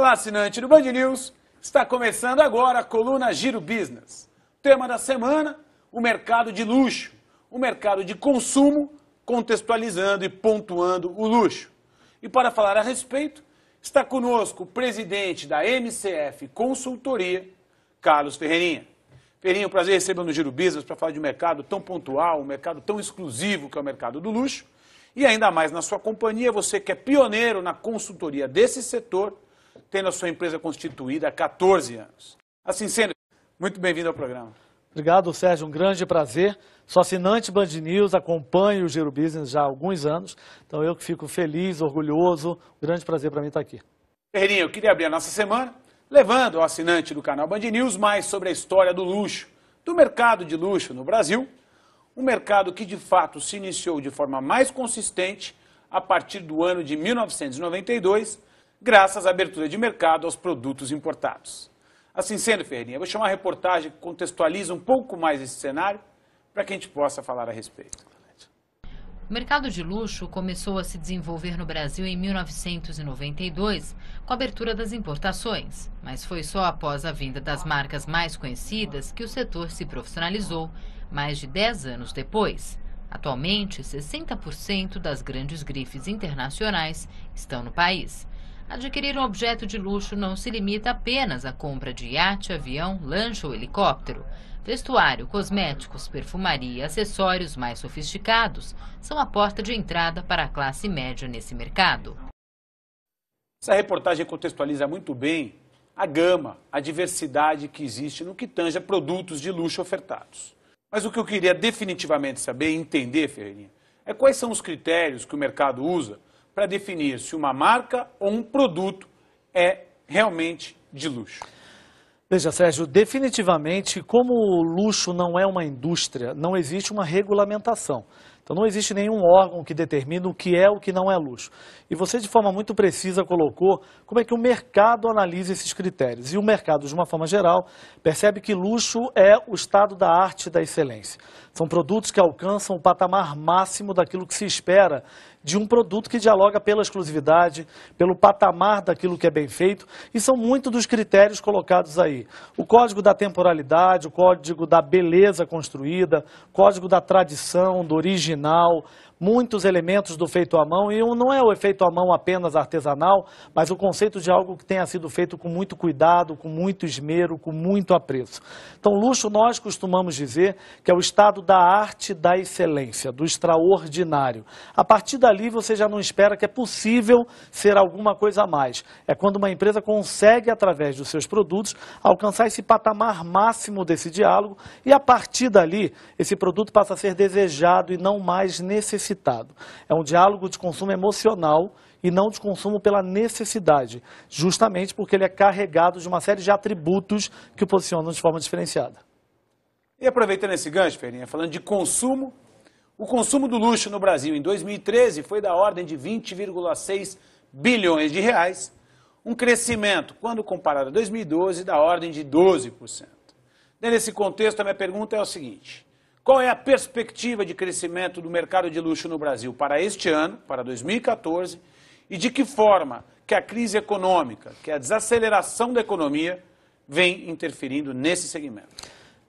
Olá, assinante do Band News. Está começando agora a coluna Giro Business. Tema da semana, o mercado de luxo, o mercado de consumo, contextualizando e pontuando o luxo. E para falar a respeito, está conosco o presidente da MCF Consultoria, Carlos Ferreirinha. Ferreirinha, é um prazer recebê-lo no Giro Business para falar de um mercado tão pontual, um mercado tão exclusivo que é o mercado do luxo. E ainda mais na sua companhia, você que é pioneiro na consultoria desse setor, tendo a sua empresa constituída há 14 anos. Assim sendo, muito bem-vindo ao programa. Obrigado, Sérgio. Um grande prazer. Sou assinante Band News, acompanho o Giro Business já há alguns anos. Então eu que fico feliz, orgulhoso. Um grande prazer para mim estar aqui. Ferreirinha, eu queria abrir a nossa semana levando ao assinante do canal Band News mais sobre a história do luxo, do mercado de luxo no Brasil. Um mercado que de fato se iniciou de forma mais consistente a partir do ano de 1992, graças à abertura de mercado aos produtos importados. Assim sendo, Ferreirinha, eu vou chamar uma reportagem que contextualiza um pouco mais esse cenário para que a gente possa falar a respeito. O mercado de luxo começou a se desenvolver no Brasil em 1992, com a abertura das importações, mas foi só após a vinda das marcas mais conhecidas que o setor se profissionalizou, mais de 10 anos depois. Atualmente, 60% das grandes grifes internacionais estão no país. Adquirir um objeto de luxo não se limita apenas à compra de iate, avião, lanche ou helicóptero. Vestuário, cosméticos, perfumaria e acessórios mais sofisticados são a porta de entrada para a classe média nesse mercado. Essa reportagem contextualiza muito bem a gama, a diversidade que existe no que tange a produtos de luxo ofertados. Mas o que eu queria definitivamente saber e entender, Ferreirinha, é quais são os critérios que o mercado usa para definir se uma marca ou um produto é realmente de luxo. Veja, Sérgio, definitivamente, como o luxo não é uma indústria, não existe uma regulamentação. Então não existe nenhum órgão que determine o que é o que não é luxo. E você de forma muito precisa colocou como é que o mercado analisa esses critérios. E o mercado, de uma forma geral, percebe que luxo é o estado da arte e da excelência. São produtos que alcançam o patamar máximo daquilo que se espera de um produto que dialoga pela exclusividade, pelo patamar daquilo que é bem feito, e são muitos dos critérios colocados aí. O código da temporalidade, o código da beleza construída, código da tradição, do original, muitos elementos do feito à mão, e não é o feito à mão apenas artesanal, mas o conceito de algo que tenha sido feito com muito cuidado, com muito esmero, com muito apreço. Então, luxo nós costumamos dizer que é o estado da arte da excelência, do extraordinário. A partir dali você já não espera que é possível ser alguma coisa a mais. É quando uma empresa consegue, através dos seus produtos, alcançar esse patamar máximo desse diálogo e a partir dali esse produto passa a ser desejado e não mais necessitado. É um diálogo de consumo emocional e não de consumo pela necessidade, justamente porque ele é carregado de uma série de atributos que o posicionam de forma diferenciada. E aproveitando esse gancho, Ferreirinha, falando de consumo, o consumo do luxo no Brasil em 2013 foi da ordem de 20,6 bilhões de reais, um crescimento, quando comparado a 2012, da ordem de 12%. Nesse contexto, a minha pergunta é o seguinte: qual é a perspectiva de crescimento do mercado de luxo no Brasil para este ano, para 2014, e de que forma que a crise econômica, que a desaceleração da economia, vem interferindo nesse segmento?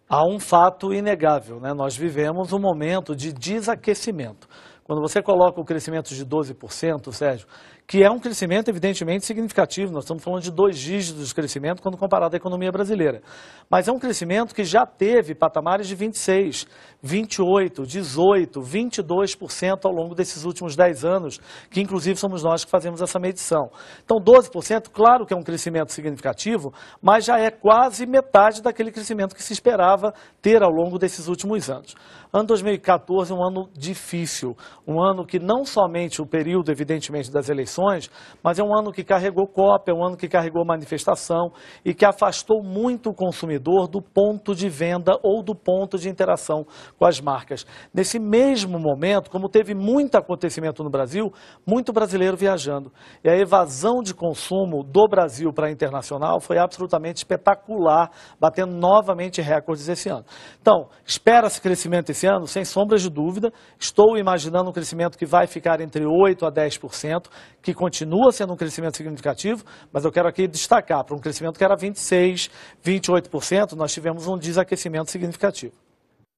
Há um fato inegável, né? Nós vivemos um momento de desaquecimento. Quando você coloca o crescimento de 12%, Sérgio, que é um crescimento evidentemente significativo, nós estamos falando de 2 dígitos de crescimento quando comparado à economia brasileira. Mas é um crescimento que já teve patamares de 26%, 28%, 18%, 22% ao longo desses últimos 10 anos, que inclusive somos nós que fazemos essa medição. Então 12%, claro que é um crescimento significativo, mas já é quase metade daquele crescimento que se esperava ter ao longo desses últimos anos. Ano 2014 é um ano difícil, um ano que não somente o período, evidentemente, das eleições, mas é um ano que carregou COP, é um ano que carregou manifestação e que afastou muito o consumidor do ponto de venda ou do ponto de interação com as marcas. Nesse mesmo momento, como teve muito acontecimento no Brasil, muito brasileiro viajando. E a evasão de consumo do Brasil para a internacional foi absolutamente espetacular, batendo novamente recordes esse ano. Então, espera-se crescimento esse ano, sem sombras de dúvida. Estou imaginando um crescimento que vai ficar entre 8% a 10%, que continua sendo um crescimento significativo, mas eu quero aqui destacar, para um crescimento que era 26%, 28%, nós tivemos um desaquecimento significativo.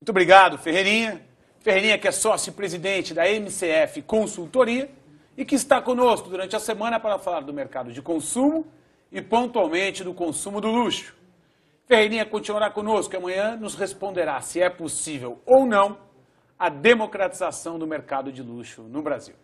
Muito obrigado, Ferreirinha. Ferreirinha, que é sócio e presidente da MCF Consultoria e que está conosco durante a semana para falar do mercado de consumo e pontualmente do consumo do luxo. Ferreirinha continuará conosco e amanhã nos responderá se é possível ou não a democratização do mercado de luxo no Brasil.